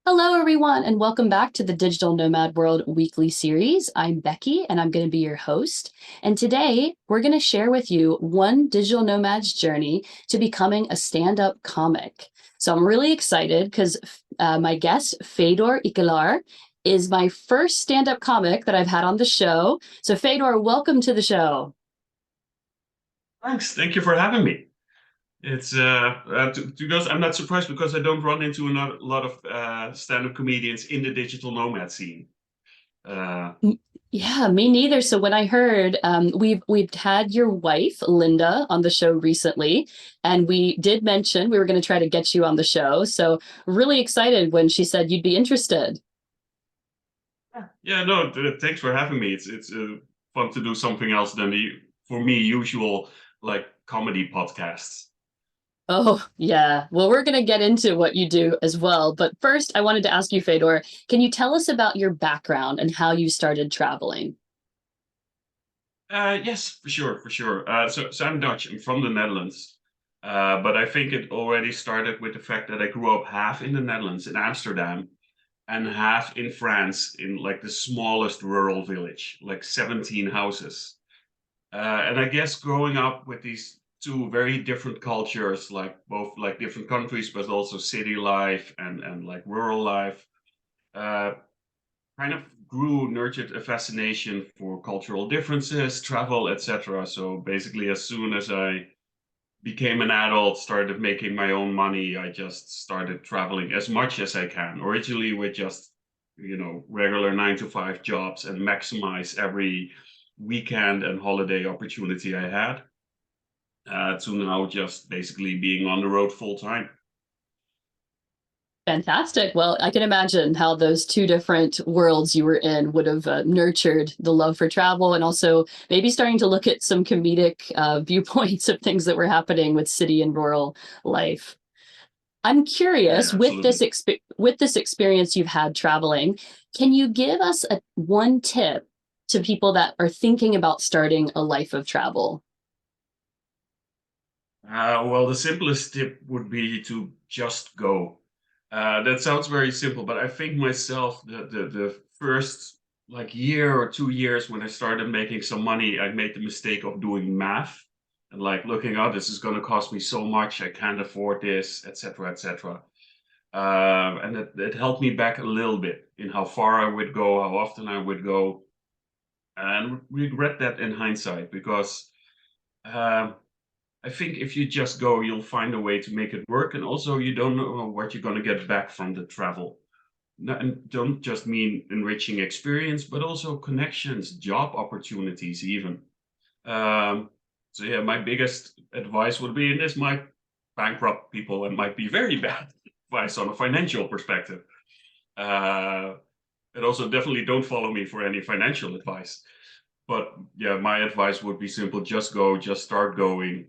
Hello, everyone, and welcome back to the Digital Nomad World Weekly Series. I'm Becky, and I'm going to be your host. And today, we're going to share with you one digital nomad's journey to becoming a stand up comic. So I'm really excited because my guest, Fedor Ikelaar, is my first stand up comic that I've had on the show. So, Fedor, welcome to the show. Thanks. Thank you for having me. It's to be honest, I'm not surprised because I don't run into a lot of stand-up comedians in the digital nomad scene. Uh, Yeah, me neither. So when I heard we've had your wife Linda on the show recently, and we did mention we were going to try to get you on the show. So really excited when she said you'd be interested. yeah, no, thanks for having me. It's fun to do something else than the for me usual like comedy podcasts. Oh, yeah. Well, we're going to get into what you do as well. But first, I wanted to ask you, Fedor, can you tell us about your background and how you started traveling? Yes, for sure, for sure. So I'm Dutch. I'm from the Netherlands. But I think it already started with the fact that I grew up half in the Netherlands in Amsterdam and half in France in like the smallest rural village, like 17 houses. And I guess growing up with these two very different cultures, like both like different countries, but also city life and like rural life, uh, kind of nurtured a fascination for cultural differences, travel, etc. So basically, as soon as I became an adult, started making my own money, I just started traveling as much as I can. Originally with just, regular 9 to 5 jobs and maximize every weekend and holiday opportunity I had, to now just basically being on the road full time. Fantastic. Well, I can imagine how those two different worlds you were in would have nurtured the love for travel and also maybe starting to look at some comedic viewpoints of things that were happening with city and rural life. I'm Yeah, curious with absolutely. with this experience you've had traveling, can you give us one tip to people that are thinking about starting a life of travel? Well, the simplest tip would be to just go. That sounds very simple, but I think myself the first like year or 2 years when I started making some money, I made the mistake of doing math and like looking, oh, this is going to cost me so much, I can't afford this, etc., etc. And it held me back a little bit in how far I would go, how often I would go, and regret that in hindsight because. Um, I think if you just go, you'll find a way to make it work. And also, you don't know what you're going to get back from the travel. And don't just mean enriching experience, but also connections, job opportunities, even. Um, so, yeah, my biggest advice would be, and this might bankrupt people and might be very bad advice on a financial perspective. Uh, and also, definitely don't follow me for any financial advice. But yeah, my advice would be simple: just go, just start going,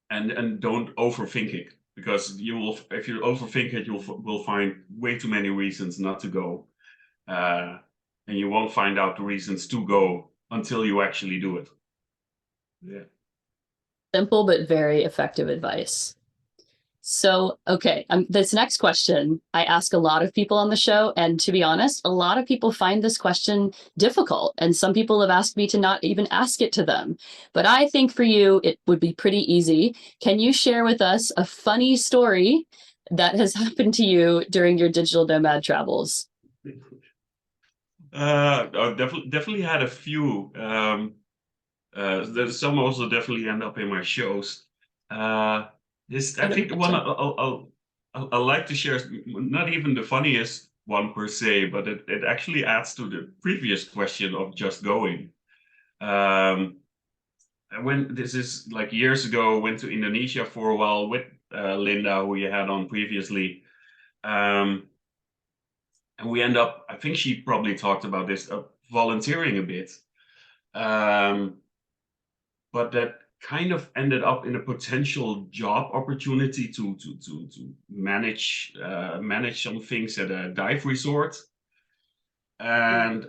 and don't overthink it because you will if you overthink it will find way too many reasons not to go, uh, and you won't find out the reasons to go until you actually do it. Yeah, Simple but very effective advice. So, okay, this next question I ask a lot of people on the show. And to be honest, a lot of people find this question difficult. And some people have asked me to not even ask it to them. But I think for you, it would be pretty easy. Can you share with us a funny story that has happened to you during your digital nomad travels? definitely had a few. There's some also definitely end up in my shows. uh this I I'd think the one imagine. I like to share is not even the funniest one per se, but it actually adds to the previous question of just going. Um, I went, this is like years ago, went to Indonesia for a while with Linda, who you had on previously. Um, and we end up, I think she probably talked about this, volunteering a bit. Um, but that kind of ended up in a potential job opportunity to manage some things at a dive resort. And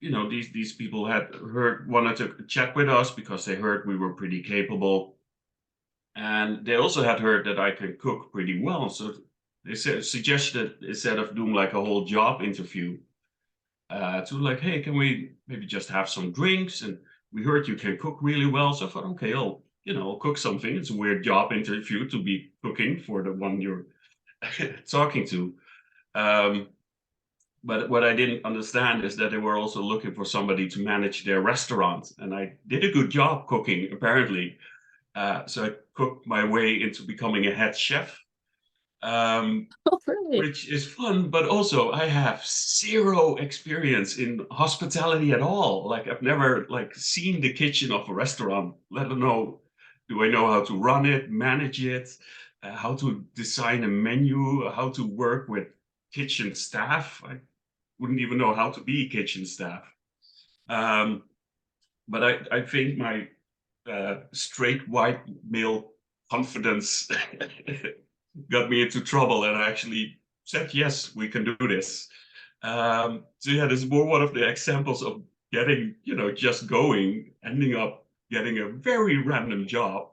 these people had heard wanted to chat with us because they heard we were pretty capable, and they also had heard that I can cook pretty well. So They suggested instead of doing like a whole job interview, to like, hey, can we maybe just have some drinks? And we heard you can cook really well. So I thought, okay, I'll cook something. It's a weird job interview to be cooking for the one you're talking to. Um, but what I didn't understand is that they were also looking for somebody to manage their restaurant. And I did a good job cooking, apparently. So I cooked my way into becoming a head chef. Um, Oh, really? which is fun, but also I have zero experience in hospitality at all. Like I've never like seen the kitchen of a restaurant, let alone do I know how to run it, manage it, how to design a menu, how to work with kitchen staff. I wouldn't even know how to be kitchen staff. Um, but I think my straight white male confidence got me into trouble, and I actually said, yes, we can do this. So yeah, this is more one of the examples of getting, just going, ending up getting a very random job.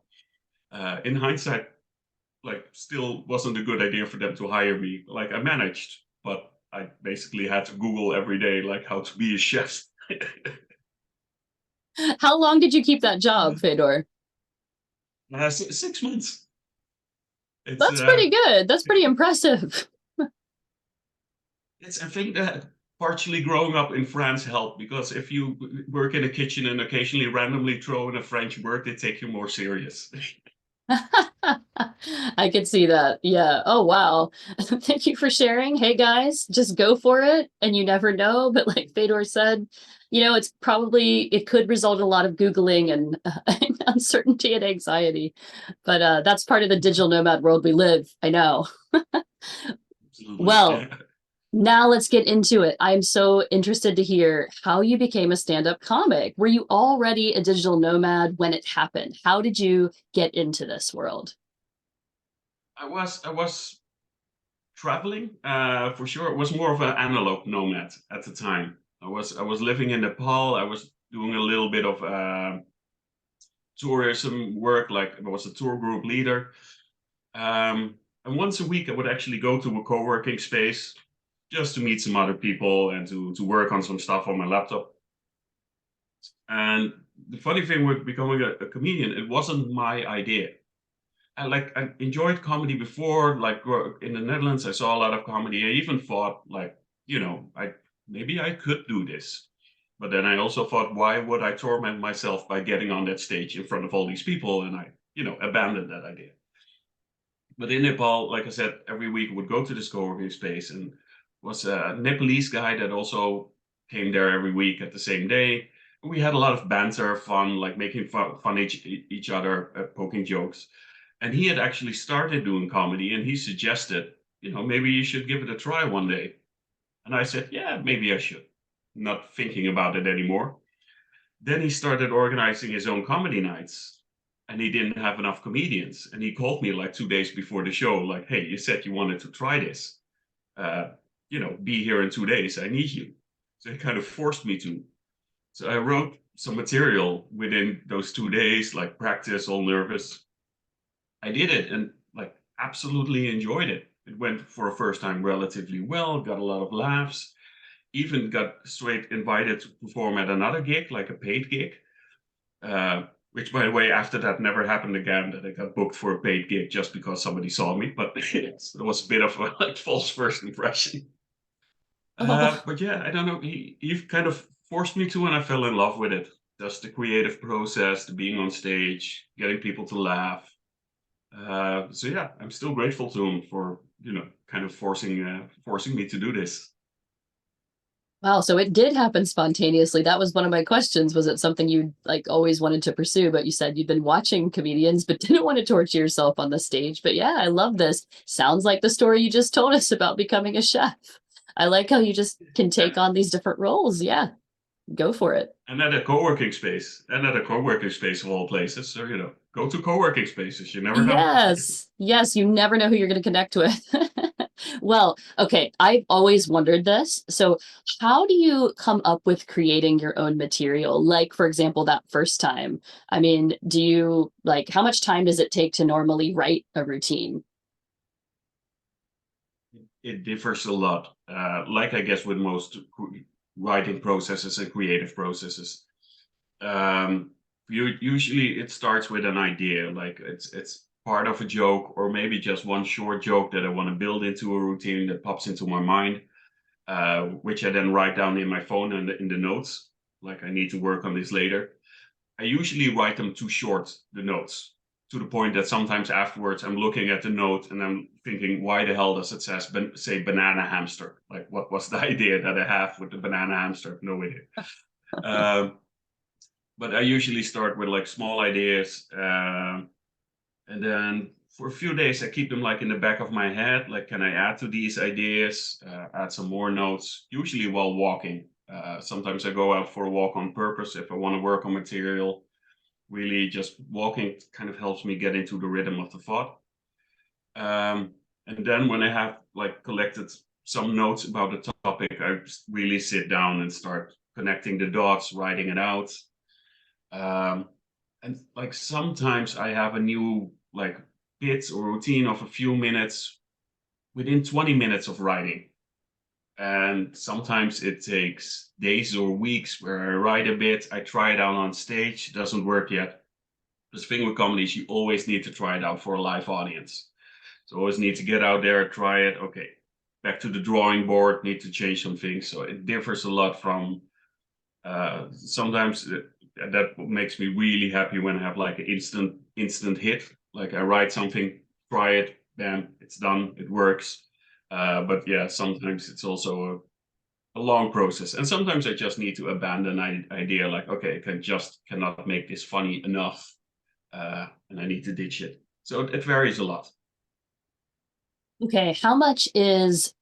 In hindsight, like still wasn't a good idea for them to hire me. Like I managed, but I basically had to Google every day, like how to be a chef. How long did you keep that job, Fedor? 6 months. It's That's pretty good. That's pretty impressive. I think that partially growing up in France helped, because if you work in a kitchen and occasionally randomly throw in a French word, they take you more serious. I could see that. Yeah. Oh, wow. Thank you for sharing. Hey, guys, just go for it. And you never know. But like Fedor said, it could result in a lot of Googling and uncertainty and anxiety. But that's part of the digital nomad world we live. I know. Absolutely. Well, Yeah. now let's get into it. I'm so interested to hear how you became a stand-up comic. Were you already a digital nomad when it happened? How did you get into this world? I was traveling, for sure. It was more of an analog nomad at the time. I was living in Nepal. I was doing a little bit of tourism work, like I was a tour group leader. And once a week, I would actually go to a co-working space just to meet some other people and to work on some stuff on my laptop. And the funny thing with becoming a comedian, it wasn't my idea. I enjoyed comedy before, like in the Netherlands, I saw a lot of comedy. I even thought like, I maybe I could do this. But then I also thought, why would I torment myself by getting on that stage in front of all these people? And I, abandoned that idea. But in Nepal, like I said, every week I would go to this co-working space, and was a Nepalese guy that also came there every week at the same day. We had a lot of banter, fun, like making fun each other, poking jokes. And he had actually started doing comedy, and he suggested, maybe you should give it a try one day. And I said, yeah, maybe I should. Not thinking about it anymore. Then he started organizing his own comedy nights, and he didn't have enough comedians. And he called me like 2 days before the show, like, hey, you said you wanted to try this. Uh, be here in 2 days. I need you. So he kind of forced me to. So I wrote some material within those 2 days, like practice, all nervous. I did it and like absolutely enjoyed it. It went for a first time relatively well, got a lot of laughs, even got straight invited to perform at another gig, like a paid gig. Which, by the way, after that never happened again. That I got booked for a paid gig just because somebody saw me. But it was a bit of a like false first impression. Oh, But yeah, I don't know. He kind of forced me to, and I fell in love with it. Just the creative process, the being on stage, getting people to laugh. So yeah, I'm still grateful to him for kind of forcing me to do this. wow. So it did happen spontaneously. That was one of my questions. Was it something you like always wanted to pursue? But you said you'd been watching comedians, but didn't want to torture yourself on the stage. But yeah, I love this. Sounds like the story you just told us about becoming a chef. I like how you just can take on these different roles. Yeah, go for it. And at a co-working space of all places. So go to co-working spaces. You never know. Yes. Yes. You never know who you're going to connect with. Well, okay. I've always wondered this. So, how do you come up with creating your own material? Like, for example, that first time. I mean, how much time does it take to normally write a routine? it differs a lot. Like I guess with most writing processes and creative processes. Usually it starts with an idea, like it's part of a joke, or maybe just one short joke that I want to build into a routine that pops into my mind, which I then write down in my phone and in the notes. Like I need to work on this later. I usually write them too short, the notes, to the point that sometimes afterwards I'm looking at the note and I'm thinking, why the hell does it say banana hamster? Like, what was the idea that I have with the banana hamster? No idea. But I usually start with like small ideas, and then for a few days I keep them like in the back of my head. Like, can I add to these ideas? Add some more notes. Usually while walking. Sometimes I go out for a walk on purpose if I want to work on material. Really, just walking kind of helps me get into the rhythm of the thought. And then when I have like collected some notes about the topic, I really sit down and start connecting the dots, writing it out. And like sometimes I have a new like bit or routine of a few minutes within 20 minutes of writing. And sometimes it takes days or weeks where I write a bit, I try it out on stage, it doesn't work yet. The thing with comedy is you always need to try it out for a live audience. So always need to get out there, try it. Okay, back to the drawing board, need to change some things. So it differs a lot from sometimes that makes me really happy when I have like an instant hit. Like I write something, try it, bam, it's done, it works. But yeah, sometimes it's also a long process, and sometimes I just need to abandon an idea. Like, okay, cannot make this funny enough, and I need to ditch it. So it varies a lot. Okay, how much is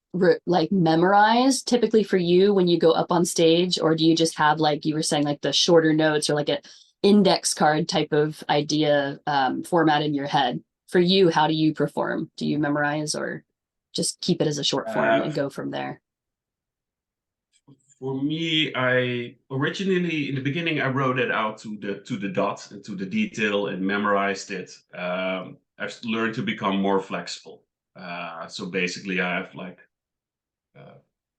like memorized typically for you when you go up on stage, or do you just have, like you were saying, like the shorter notes or like an index card type of idea format in your head? For you, how do you perform? Do you memorize or just keep it as a short form Uh, and go from there? for me, I originally in the beginning I wrote it out to the dot and to the detail and memorized it. I've learned to become more flexible. So basically, I have like uh,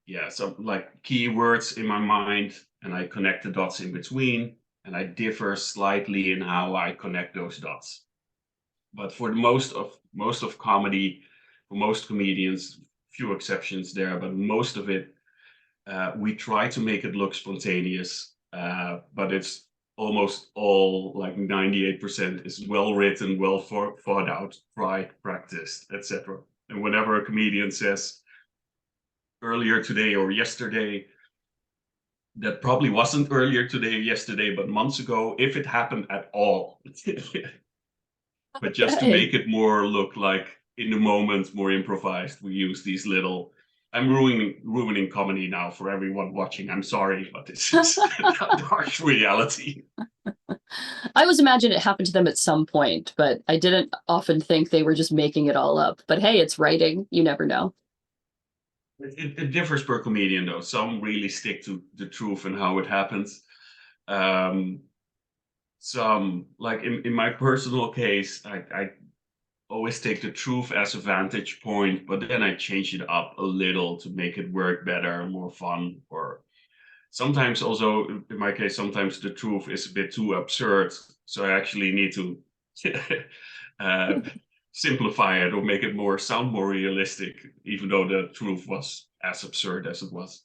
yeah, some like keywords in my mind, and I connect the dots in between, and I differ slightly in how I connect those dots. But for the most of comedy, for most comedians, few exceptions there, but most of it, we try to make it look spontaneous, but it's almost all like 98% is well written, well thought out, tried, practiced, etc. And whenever a comedian says earlier today or yesterday, that probably wasn't earlier today or yesterday, but months ago, if it happened at all. But just to Okay. make it more look like in the moment, more improvised, we use these little. I'm ruining comedy now for everyone watching. I'm sorry, but this is the harsh reality. I always imagine it happened to them at some point, but I didn't often think they were just making it all up. But hey, it's writing. You never know. It differs per comedian, though. Some really stick to the truth and how it happens. Um, some, like in my personal case, I always take the truth as a vantage point, but then I change it up a little to make it work better, more fun. Or sometimes also, in my case, sometimes the truth is a bit too absurd. So I actually need to uh, simplify it or make it sound more realistic, even though the truth was as absurd as it was.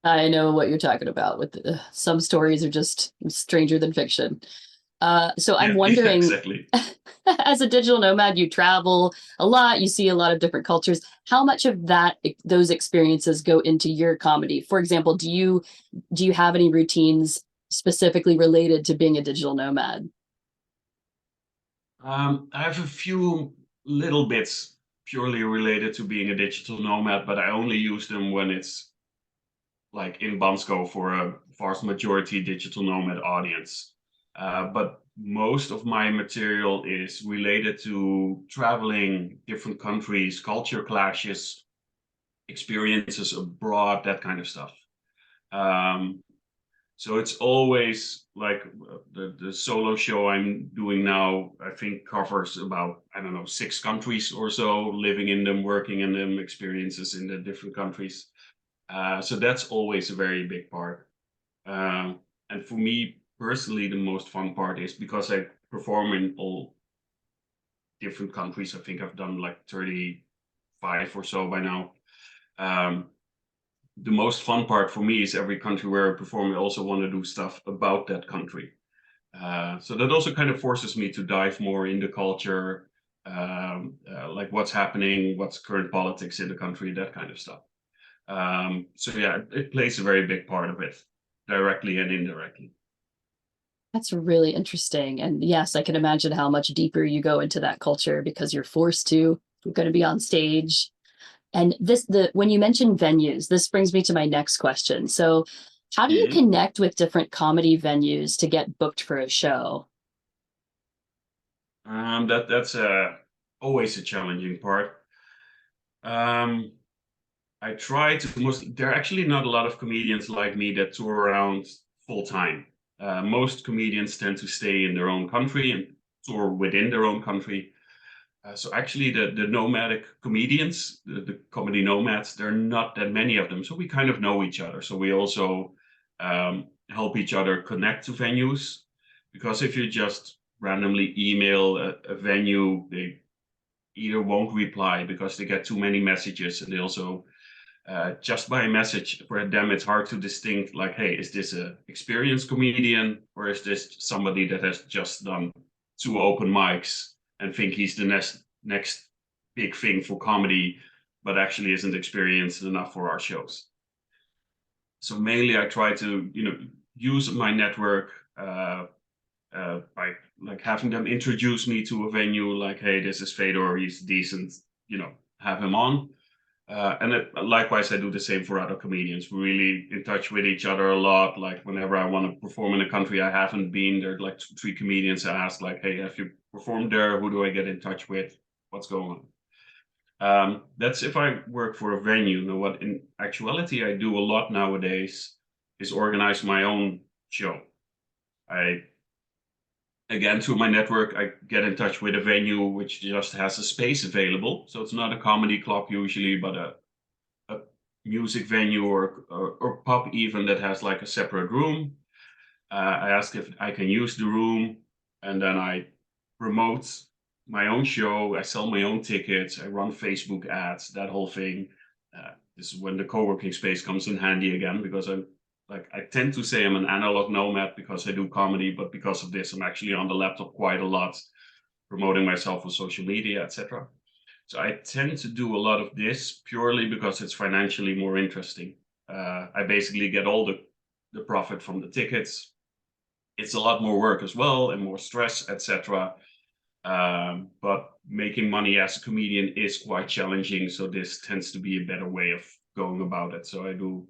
I know what you're talking about. With some stories are just stranger than fiction. So I'm Yeah, yeah, wondering, exactly. as a digital nomad, you travel a lot, you see a lot of different cultures. How much of those experiences go into your comedy? For example, do you have any routines specifically related to being a digital nomad? I have a few little bits purely related to being a digital nomad, but I only use them when it's like in Bansko for a vast majority digital nomad audience. But most of my material is related to traveling, different countries, culture clashes, experiences abroad, that kind of stuff. Um, So it's always like the solo show I'm doing now, I think covers about, I don't know, 6 countries or so, living in them, working in them, experiences in the different countries. So that's always a very big part. And for me personally, the most fun part is because I perform in all different countries. I think I've done like 35 or so by now. Um, the most fun part for me is every country where I perform, I also want to do stuff about that country. So that also kind of forces me to dive more in the culture, like what's happening, what's current politics in the country, that kind of stuff. So yeah, it plays a very big part of it, directly and indirectly. That's really interesting. And yes, I can imagine how much deeper you go into that culture because you're forced to. You're going to be on stage. And when you mention venues, this brings me to my next question. So, how do you Mhm. connect with different comedy venues to get booked for a show? That's always a challenging part. Um, I try to most. There are actually not a lot of comedians like me that tour around full time. Most comedians tend to stay in their own country and tour within their own country. So actually, the nomadic comedians, the comedy nomads, there are not that many of them. So we kind of know each other. So we also help each other connect to venues. Because if you just randomly email a venue, they either won't reply because they get too many messages, and they also just by a message for them it's hard to distinct like, hey, is this a experienced comedian or is this somebody that has just done 2 open mics and think he's the next big thing for comedy but actually isn't experienced enough for our shows. So mainly I try to use my network by like having them introduce me to a venue, like, hey, this is Fedor, he's decent, have him on. Likewise, I do the same for other comedians. We're really in touch with each other a lot. Like whenever I want to perform in a country I haven't been, there are like 2, 3 comedians I ask, like, "Hey, have you performed there? Who do I get in touch with? What's going on?" That's if I work for a venue. Now, what in actuality I do a lot nowadays is organize my own show. I Again, through my network, I get in touch with a venue which just has a space available. So it's not a comedy club usually, but a music venue or pub even that has like a separate room. I ask if I can use the room, and then I promote my own show. I sell my own tickets. I run Facebook ads, that whole thing. This is when the co-working space comes in handy again because I tend to say I'm an analog nomad because I do comedy, but because of this, I'm actually on the laptop quite a lot, promoting myself on social media, etc. So I tend to do a lot of this purely because it's financially more interesting. I basically get all the profit from the tickets. It's a lot more work as well and more stress, etc. But making money as a comedian is quite challenging. So this tends to be a better way of going about it. So I do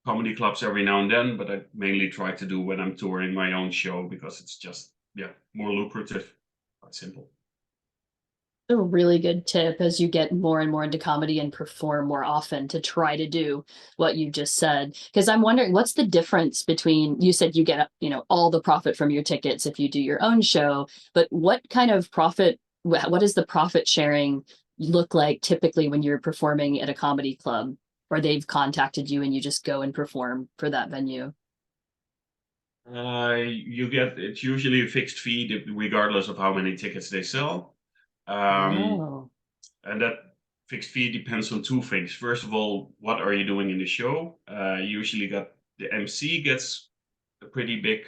comedy clubs every now and then, but I mainly try to do when I'm touring my own show because it's just more lucrative. Quite simple. A really good tip as you get more and more into comedy and perform more often to try to do what you just said. Because I'm wondering, what's the difference between, you said you get, all the profit from your tickets if you do your own show, but what kind of profit, what does the profit sharing look like typically when you're performing at a comedy club or they've contacted you and you just go and perform for that venue? It's usually a fixed fee regardless of how many tickets they sell. Um, Oh, and that fixed fee depends on 2 things. First of all, what are you doing in the show? Usually got the MC gets a pretty big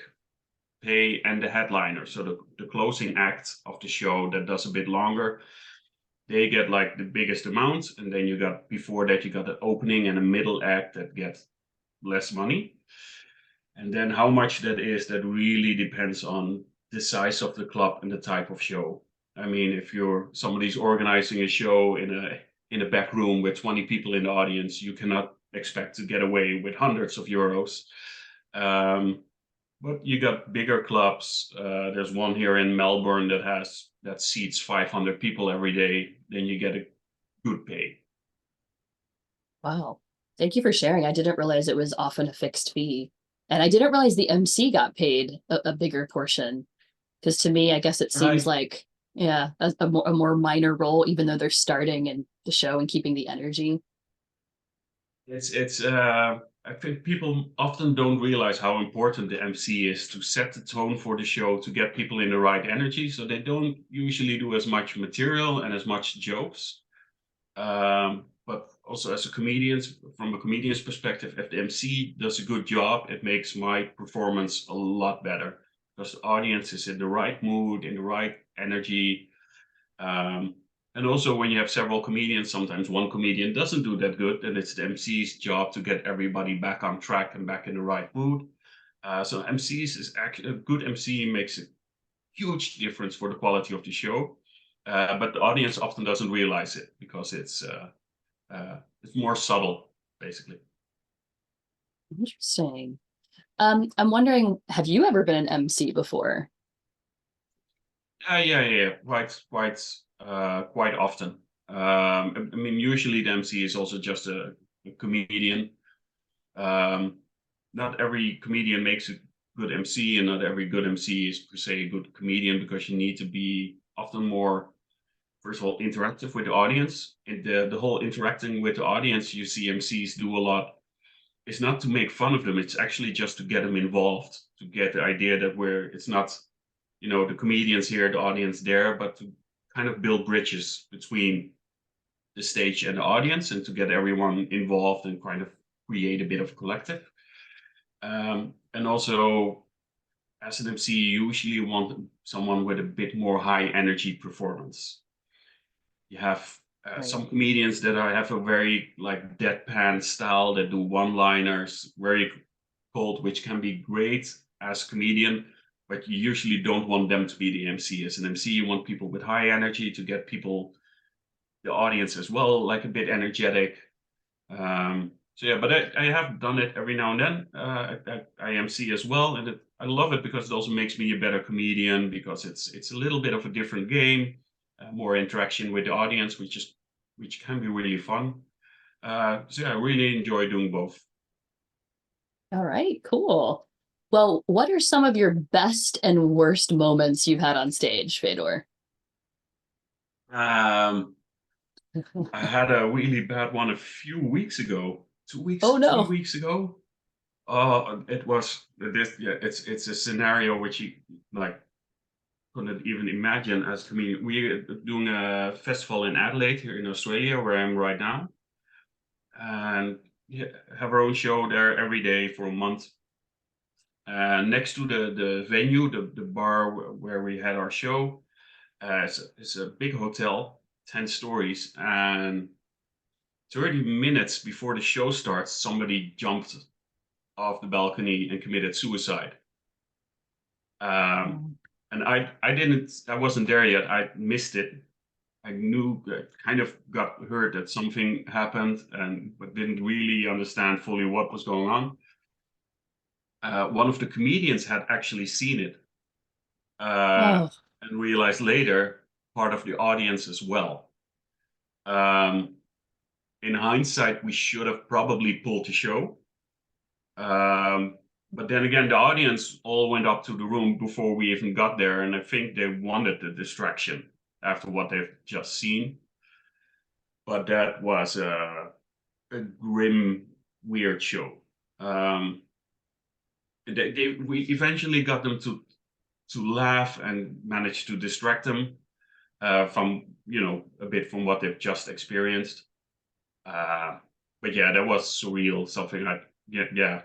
pay and the headliner. So the closing act of the show that does a bit longer, they get like the biggest amount. And then you got before that you got the opening and a middle act that get less money. And then how much that is, that really depends on the size of the club and the type of show. I mean, if you're somebody's organizing a show in a back room with 20 people in the audience, you cannot expect to get away with hundreds of euros. Um, but you got bigger clubs. There's one here in Melbourne that seats 500 people every day. Then you get a good pay. wow. Thank you for sharing. I didn't realize it was often a fixed fee. And I didn't realize the MC got paid a bigger portion. Because to me, I guess it seems Right. like, yeah, a more minor role, even though they're starting in the show and keeping the energy. It's I think people often don't realize how important the MC is to set the tone for the show, to get people in the right energy. So they don't usually do as much material and as much jokes. But also as a comedian, from a comedian's perspective, if the MC does a good job, it makes my performance a lot better because the audience is in the right mood, in the right energy. Um, and also, when you have several comedians, sometimes one comedian doesn't do that good, and it's the MC's job to get everybody back on track and back in the right mood. So MCs is actually a good MC makes a huge difference for the quality of the show, but the audience often doesn't realize it because it's more subtle, basically. Interesting. I'm wondering, have you ever been an MC before? Yeah, quite often. I mean, usually the MC is also just a comedian. Um, Not every comedian makes a good MC, and not every good MC is per se a good comedian because you need to be often more, first of all, interactive with the audience. The whole interacting with the audience you see MCs do a lot is not to make fun of them. It's actually just to get them involved, to get the idea that it's not, the comedians here, the audience there, but to kind of build bridges between the stage and the audience and to get everyone involved and kind of create a bit of collective. And also, as an MC, you usually want someone with a bit more high energy performance. You have Right. some comedians that have a very like deadpan style that do one-liners, very cold, which can be great as a comedian, but you usually don't want them to be the MC. As an MC, you want people with high energy to get people, the audience as well, like a bit energetic. So yeah, but I have done it every now and then. I MC as well, and I love it because it also makes me a better comedian because it's a little bit of a different game, more interaction with the audience, which can be really fun. So yeah, I really enjoy doing both. All right, cool. Well, what are some of your best and worst moments you've had on stage, Fedor? Um, I had a really bad one a few weeks ago, Oh 3 no. weeks ago. It was this. Yeah, it's a scenario which you like couldn't even imagine as a comedian. We're doing a festival in Adelaide here in Australia, where I am right now, and yeah, have our own show there every day for a month. Next to the venue, the bar where we had our show, it's a big hotel, 10 stories, and 30 minutes before the show starts, somebody jumped off the balcony and committed suicide. Um, Um, and I wasn't there yet. I missed it. I knew, kind of got heard that something happened, but didn't really understand fully what was going on. One of the comedians had actually seen it, uh, Oh, and realized later, part of the audience as well. Um, in hindsight, we should have probably pulled the show. Um, but then again, the audience all went up to the room before we even got there, and I think they wanted the distraction after what they've just seen. But that was a grim, weird show. Um, we eventually got them to laugh and managed to distract them from a bit from what they've just experienced. Uh, but yeah, that was surreal. Something I yeah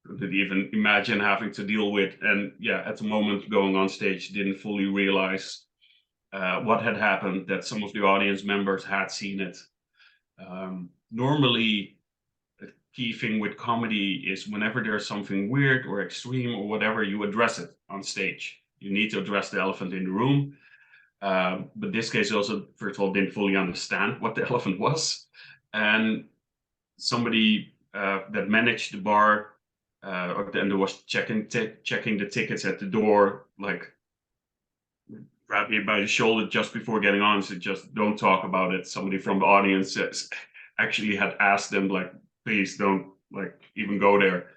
couldn't even imagine having to deal with. And yeah, at the moment going on stage, didn't fully realize what had happened. That some of the audience members had seen it. Normally, a key thing with comedy is whenever there's something weird or extreme or whatever, you address it on stage. You need to address the elephant in the room. But this case also, first of all, didn't fully understand what the elephant was. And somebody that managed the bar and was checking the tickets at the door, like grabbed me by the shoulder just before getting on, said, "Just don't talk about it." Somebody from the audience actually had asked them, like, "Please don't like even go there."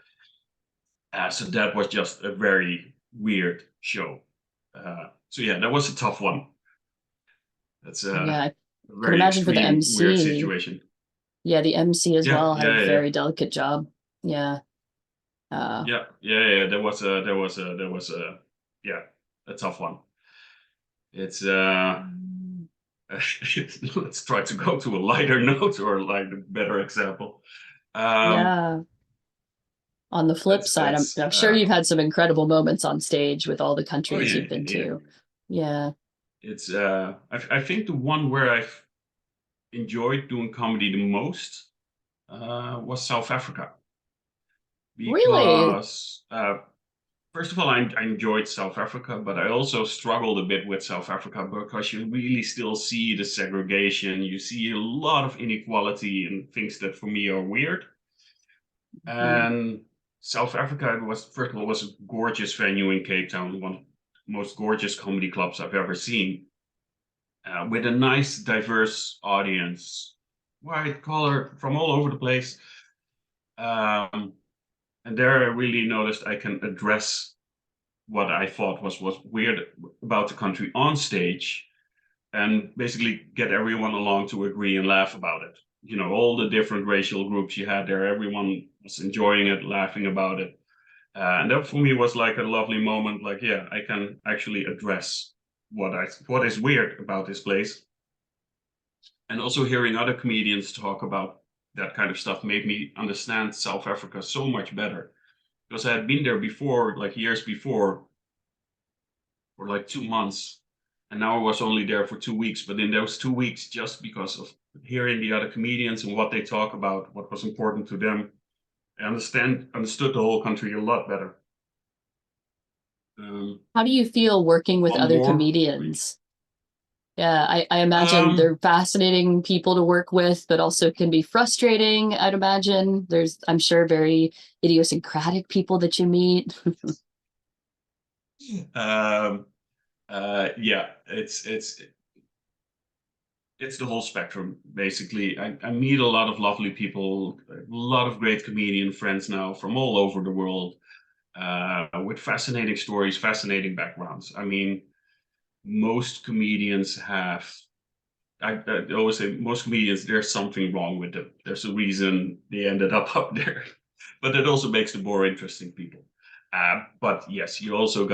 So that was just a very weird show. So yeah, that was a tough one. That's a Yeah, I can very imagine for the extreme, weird MC. situation. Yeah, the MC as Yeah, well had a yeah, yeah, very delicate job. Yeah. Uh, yeah, yeah, yeah. There was a yeah, a tough one. It's let's try to go to a lighter note or like a better example. Um, yeah. On the flip that's side, that's I'm sure you've had some incredible moments on stage with all the oh countries yeah, you've been yeah. to. Yeah. It's I think the one where I've enjoyed doing comedy the most was South Africa Really? because first of all, I enjoyed South Africa, but I also struggled a bit with South Africa because you really still see the segregation. You see a lot of inequality and things that for me are weird. Mhm. And South Africa was, first of all, was a gorgeous venue in Cape Town, one of the most gorgeous comedy clubs I've ever seen, with a nice, diverse audience, white collar from all over the place. Um, and there I really noticed I can address what I thought was weird about the country on stage and basically get everyone along to agree and laugh about it. You know, all the different racial groups you had there, everyone was enjoying it, laughing about it. And that for me was like a lovely moment. Like, yeah, I can actually address what is weird about this place. And also hearing other comedians talk about that kind of stuff made me understand South Africa so much better because I had been there before, like years before, for like 2 months. And now I was only there for 2 weeks. But in those 2 weeks, just because of hearing the other comedians and what they talk about, what was important to them, I understood the whole country a lot better. Um, How do you feel working with one other more, maybe. comedians? Yeah, I imagine Um, they're fascinating people to work with, but also can be frustrating, I'd imagine. I'm sure, very idiosyncratic people that you meet. um, yeah, it's the whole spectrum basically. I meet a lot of lovely people, a lot of great comedian friends now from all over the world, with fascinating stories, fascinating backgrounds. I mean, most comedians have. I always say most comedians, there's something wrong with them. There's a reason they ended up there, but that also makes them more interesting people. But yes, you also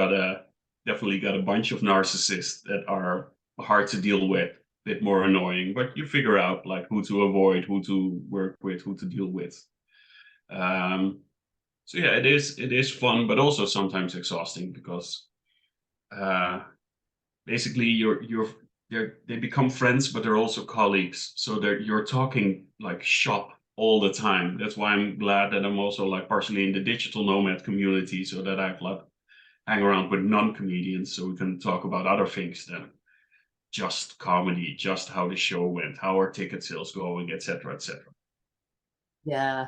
definitely got a bunch of narcissists that are hard to deal with, a bit more annoying. But you figure out like who to avoid, who to work with, who to deal with. Um, so yeah, it is fun, but also sometimes exhausting because uh, basically they become friends, but they're also colleagues. So you're talking like shop all the time. That's why I'm glad that I'm also like partially in the digital nomad community, so that I've like hang around with non-comedians, so we can talk about other things than just comedy, just how the show went, how are ticket sales going, etc., etc. Yeah.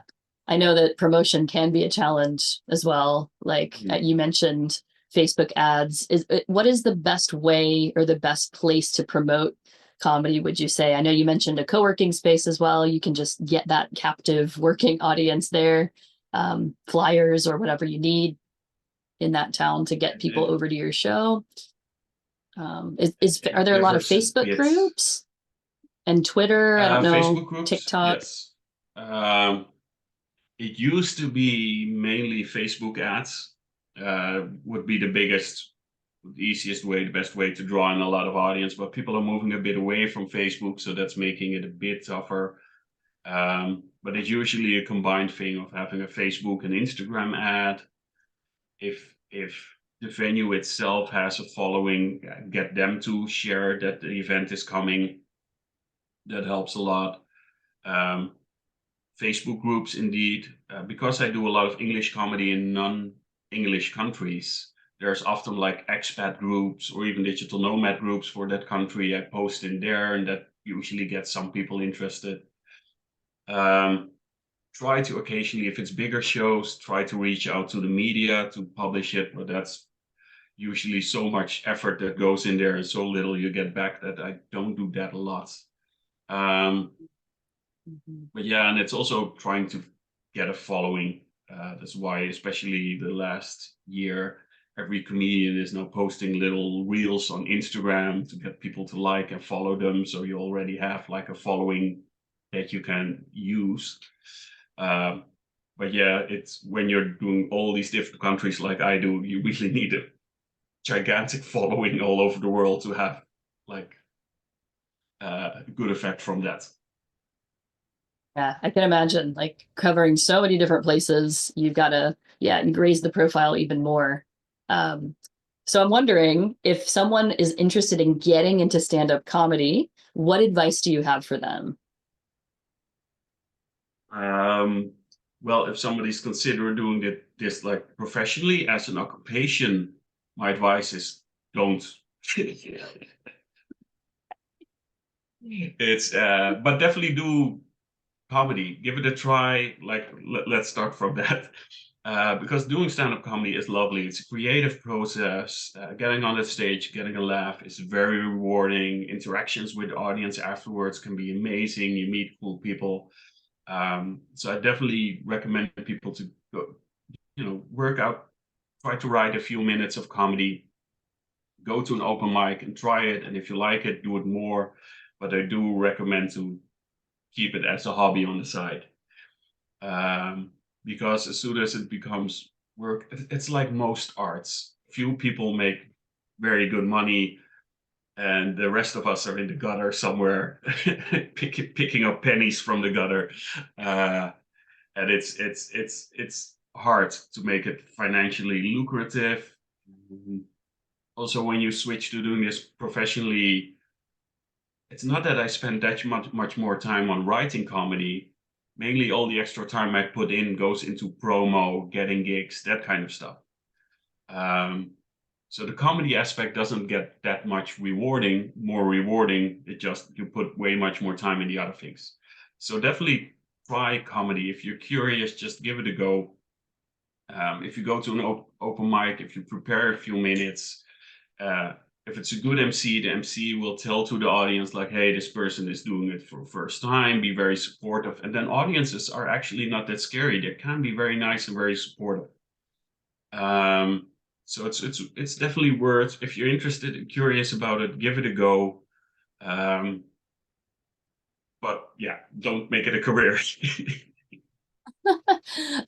I know that promotion can be a challenge as well. Like Mm. you mentioned Facebook ads. What is the best way or the best place to promote comedy, would you say? I know you mentioned a co-working space as well. You can just get that captive working audience there, flyers or whatever you need in that town to get people It, over to your show. Are it there a lot of differs a Facebook bit. groups and Twitter? I don't know, Facebook groups, TikTok. yes. Um, It used to be mainly Facebook ads, would be the biggest, the easiest way, the best way to draw in a lot of audience. But people are moving a bit away from Facebook, so that's making it a bit tougher. But it's usually a combined thing of having a Facebook and Instagram ad. If the venue itself has a following, get them to share that the event is coming. That helps a lot. Um, Facebook groups, indeed, because I do a lot of English comedy in non-English countries. There's often like expat groups or even digital nomad groups for that country. I post in there, and that usually gets some people interested. Um, Try to occasionally, if it's bigger shows, try to reach out to the media to publish it, but that's usually so much effort that goes in there and so little you get back that I don't do that a lot. Um, Mhm. but yeah, and it's also trying to get a following. That's why, especially the last year, every comedian is now posting little reels on Instagram to get people to like and follow them. So you already have like a following that you can use. But yeah, it's when you're doing all these different countries like I do, you really need a gigantic following all over the world to have like a good effect from that. Yeah, I can imagine like covering so many different places. You've got to, yeah, raise the profile even more. Um, so I'm wondering if someone is interested in getting into stand-up comedy, what advice do you have for them? Well, if somebody's considering doing this like professionally as an occupation, my advice is don't. It's but definitely do comedy. Give it a try. Like let's start from that. Because doing stand-up comedy is lovely. It's a creative process. Getting on the stage, getting a laugh is very rewarding. Interactions with the audience afterwards can be amazing. You meet cool people. So I definitely recommend people to go, work out, try to write a few minutes of comedy, go to an open mic and try it. And if you like it, do it more. But I do recommend to keep it as a hobby on the side. Because as soon as it becomes work, it's like most arts. Few people make very good money, and the rest of us are in the gutter somewhere, picking up pennies from the gutter. Uh, and it's hard to make it financially lucrative. Also, when you switch to doing this professionally, it's not that I spend that much more time on writing comedy. Mainly, all the extra time I put in goes into promo, getting gigs, that kind of stuff. Um, so the comedy aspect doesn't get that much more rewarding. It just you put way much more time in the other things. So definitely try comedy. If you're curious, just give it a go. If you go to an open mic, if you prepare a few minutes, uh, if it's a good MC, the MC will tell to the audience like, "Hey, this person is doing it for the first time." Be very supportive, and then audiences are actually not that scary. They can be very nice and very supportive. Um, so it's definitely worth, if you're interested and curious about it, give it a go. Um, but yeah, don't make it a career.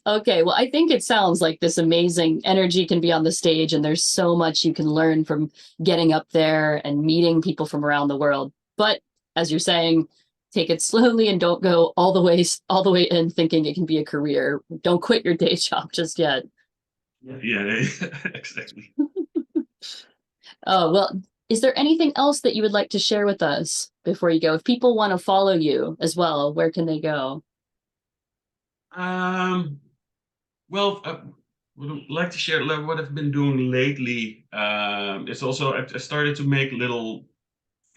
Okay, well, I think it sounds like this amazing energy can be on the stage, and there's so much you can learn from getting up there and meeting people from around the world. But as you're saying, take it slowly and don't go all the way in thinking it can be a career. Don't quit your day job just yet. Yeah, exactly. Oh, well, is there anything else that you would like to share with us before you go? If people want to follow you as well, where can they go? Um, well, I would like to share what I've been doing lately. It's also I started to make little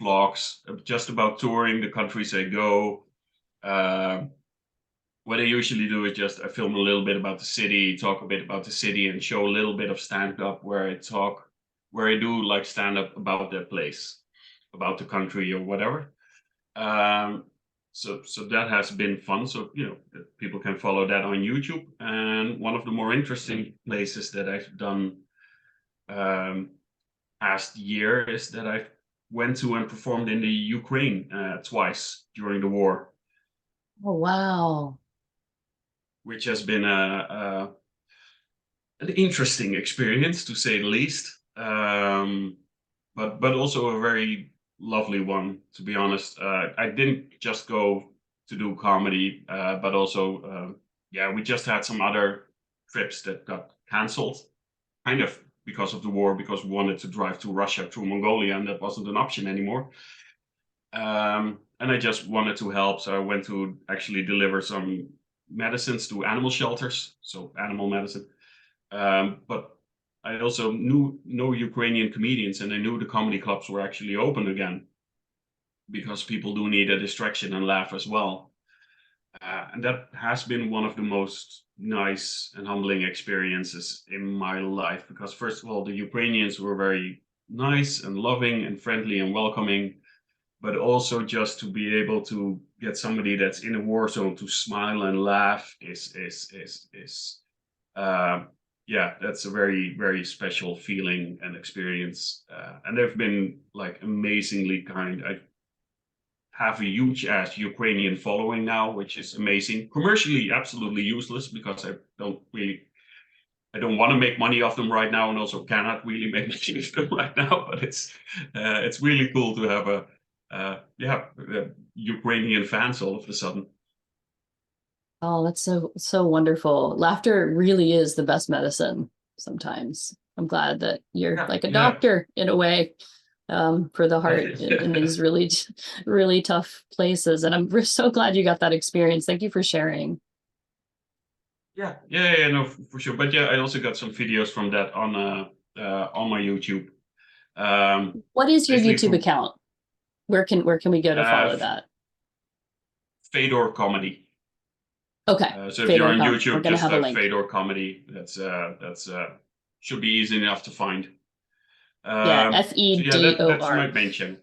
vlogs just about touring the countries I go. Um, what I usually do is just I film a little bit about the city, talk a bit about the city, and show a little bit of stand up where I do like stand up about that place, about the country or whatever. Um, so that has been fun. So people can follow that on YouTube. And one of the more interesting places that I've done um, past year is that I went to and performed in the Ukraine twice during the war, Oh, wow. which has been an interesting experience to say the least. But also a very lovely one, to be honest. I didn't just go to do comedy, but also yeah, we just had some other trips that got cancelled, kind of because of the war, because we wanted to drive to Russia through Mongolia, and that wasn't an option anymore. And I just wanted to help, so I went to actually deliver some medicines to animal shelters, so animal medicine. But I also knew no Ukrainian comedians, and I knew the comedy clubs were actually open again because people do need a distraction and laugh as well. And that has been one of the most nice and humbling experiences in my life because, first of all, the Ukrainians were very nice and loving and friendly and welcoming, but also just to be able to get somebody that's in a war zone to smile and laugh is Yeah, that's a very, very special feeling and experience. And they've been like amazingly kind. I have a huge ass Ukrainian following now, which is amazing. Commercially, absolutely useless because I don't want to make money off them right now, and also cannot really make money off them right now. But it's really cool to have Ukrainian fans all of a sudden. Oh, that's so wonderful. Laughter really is the best medicine sometimes. I'm glad that you're Yeah, like a yeah. doctor in a way, for the heart in these really, really tough places. And I'm so glad you got that experience. Thank you for sharing. Yeah, no, for sure. But yeah, I also got some videos from that on my YouTube. What is your Basically YouTube from account? Where can we go to uh, follow that? Fedor Comedy. Okay, So if you're Fedor on Com. We're YouTube, gonna just have a type link. Fedor Comedy. That's should be easy enough to find. Yeah, So yeah, that's Fedor. my mention.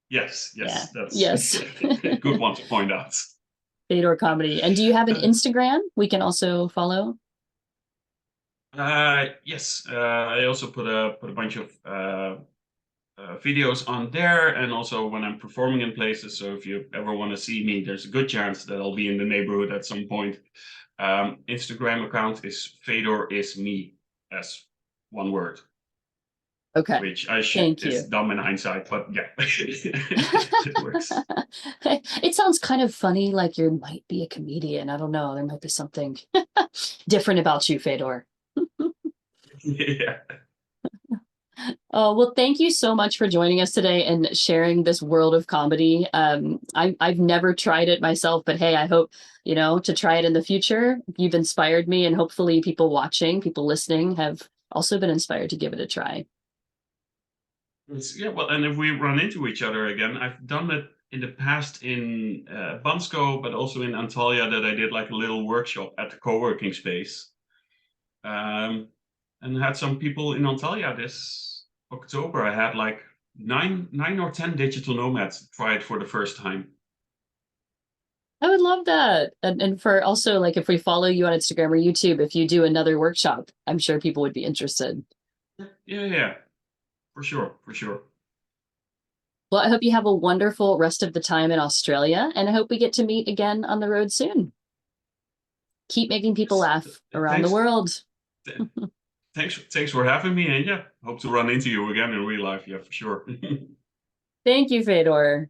Yes, Yeah. that's Yes. a good one to point out. Fedor Comedy. And do you have an Uh, Instagram we can also follow? yes, I also put a bunch of videos on there, and also when I'm performing in places. So if you ever want to see me, there's a good chance that I'll be in the neighborhood at some point. Instagram account is Fedor is me, as one word, Okay. which I should Thank is you. dumb in hindsight, but yeah, it works. It sounds kind of funny, like you might be a comedian. I don't know. There might be something different about you, Fedor. Yeah. Oh, well, thank you so much for joining us today and sharing this world of comedy. I've never tried it myself, but hey, I hope, to try it in the future. You've inspired me, and hopefully people watching, people listening have also been inspired to give it a try. Yeah, well, and if we run into each other again, I've done it in the past in Bansko, but also in Antalya, that I did like a little workshop at the co-working space. Um, and had some people in Antalya this October. I had like nine or 10 digital nomads try it for the first time. I would love that. And for also, like, if we follow you on Instagram or YouTube, if you do another workshop, I'm sure people would be interested. Yeah, for sure, for sure. Well, I hope you have a wonderful rest of the time in Australia, and I hope we get to meet again on the road soon. Keep making people Yes, laugh around the thanks, world. thanks for having me, and yeah, hope to run into you again in real life. Yeah, for sure. Thank you, Fedor.